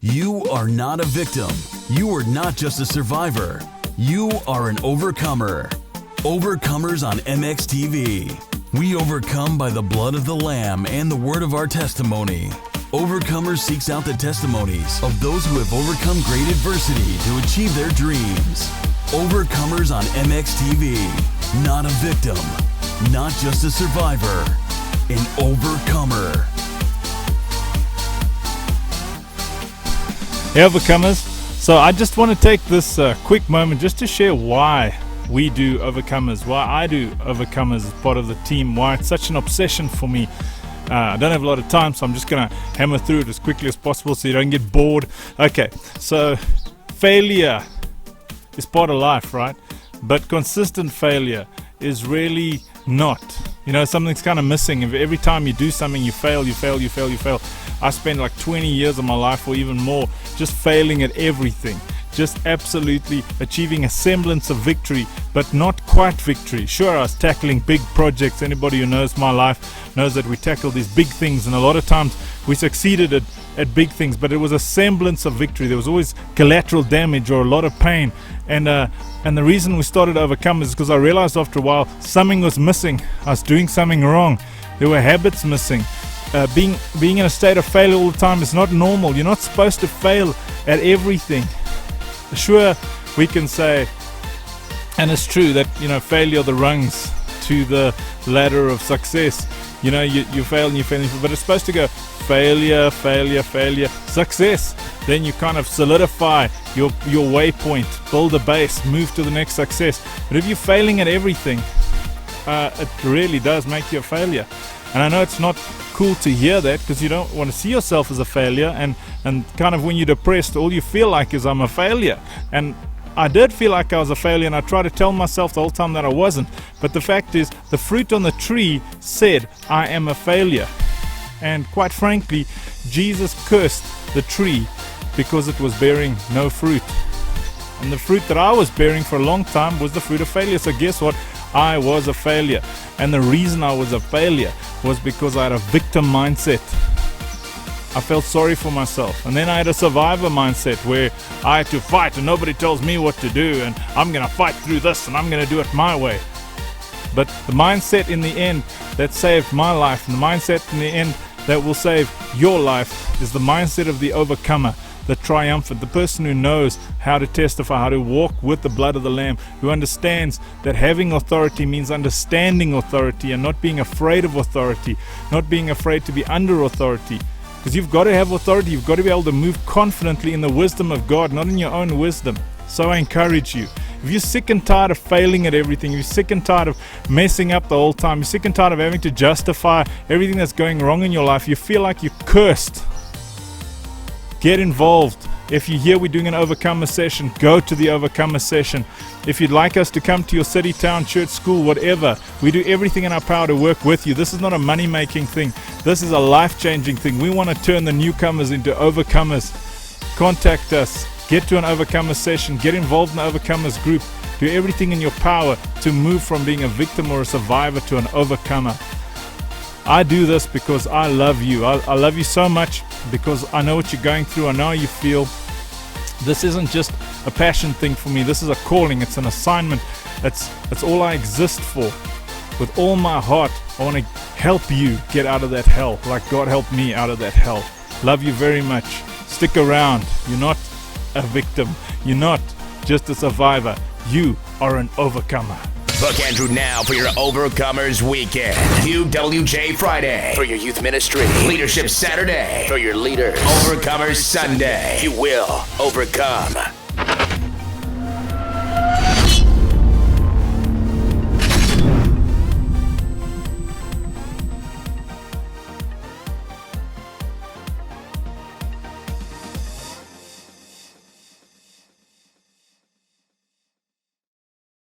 You are not a victim. You are not just a survivor. You are an overcomer. Overcomers on MXTV. We overcome by the blood of the Lamb and the word of our testimony. Overcomers seeks out the testimonies of those who have overcome great adversity to achieve their dreams. Overcomers on MXTV. Not a victim, not just a survivor, an overcomer. Hey Overcomers, so I just want to take this quick moment just to share why we do Overcomers, why I do Overcomers as part of the team, why it's such an obsession for me. I don't have a lot of time, so I'm just going to hammer through it as quickly as possible so you don't get bored. Okay, so failure is part of life, right? But consistent failure is really not. You know, something's kind of missing. If every time you do something, you fail. I spent like 20 years of my life or even more just failing at everything. Just absolutely achieving a semblance of victory, but not quite victory. Sure, I was tackling big projects. Anybody who knows my life knows that we tackle these big things, and a lot of times we succeeded at big things, but it was a semblance of victory. There was always collateral damage or a lot of pain. And the reason we started to overcome is because I realized after a while something was missing. I was doing something wrong. There were habits missing. Being in a state of failure all the time is not normal. You're not supposed to fail at everything. Sure, we can say, and it's true that, you know, failure are the rungs to the ladder of success. You know, you fail and you fail, but it's supposed to go failure, success. Then you kind of solidify your waypoint, build a base, move to the next success. But if you're failing at everything, it really does make you a failure. And I know it's not cool to hear that, because you don't want to see yourself as a failure, and kind of when you're depressed, all you feel like is I'm a failure. And I did feel like I was a failure, and I tried to tell myself the whole time that I wasn't. But the fact is, the fruit on the tree said I am a failure. And quite frankly, Jesus cursed the tree because it was bearing no fruit. And the fruit that I was bearing for a long time was the fruit of failure. So guess what? I was a failure. And the reason I was a failure was because I had a victim mindset. I felt sorry for myself. And then I had a survivor mindset where I had to fight and nobody tells me what to do, and I'm going to fight through this and I'm going to do it my way. But the mindset in the end that saved my life, and the mindset in the end that will save your life, is the mindset of the overcomer, the triumphant, the person who knows how to testify, how to walk with the blood of the Lamb, who understands that having authority means understanding authority and not being afraid of authority, not being afraid to be under authority. Because you've got to have authority, you've got to be able to move confidently in the wisdom of God, not in your own wisdom. So I encourage you, if you're sick and tired of failing at everything, you're sick and tired of messing up the whole time, you're sick and tired of having to justify everything that's going wrong in your life, you feel like you're cursed, get involved. If you're here, we're doing an Overcomer session, go to the Overcomer session. If you'd like us to come to your city, town, church, school, whatever, we do everything in our power to work with you. This is not a money-making thing. This is a life-changing thing. We want to turn the newcomers into overcomers. Contact us. Get to an Overcomer session. Get involved in the Overcomers group. Do everything in your power to move from being a victim or a survivor to an overcomer. I do this because I love you. I love you so much because I know what you're going through. I know how you feel. This isn't just a passion thing for me. This is a calling. It's an assignment. It's all I exist for. With all my heart, I want to help you get out of that hell like God helped me out of that hell. Love you very much. Stick around. You're not a victim. You're not just a survivor. You are an overcomer. Book Andrew now for your Overcomers Weekend. UWJ Friday for your youth ministry. Leadership Saturday for your leaders. Overcomers Sunday. You will overcome.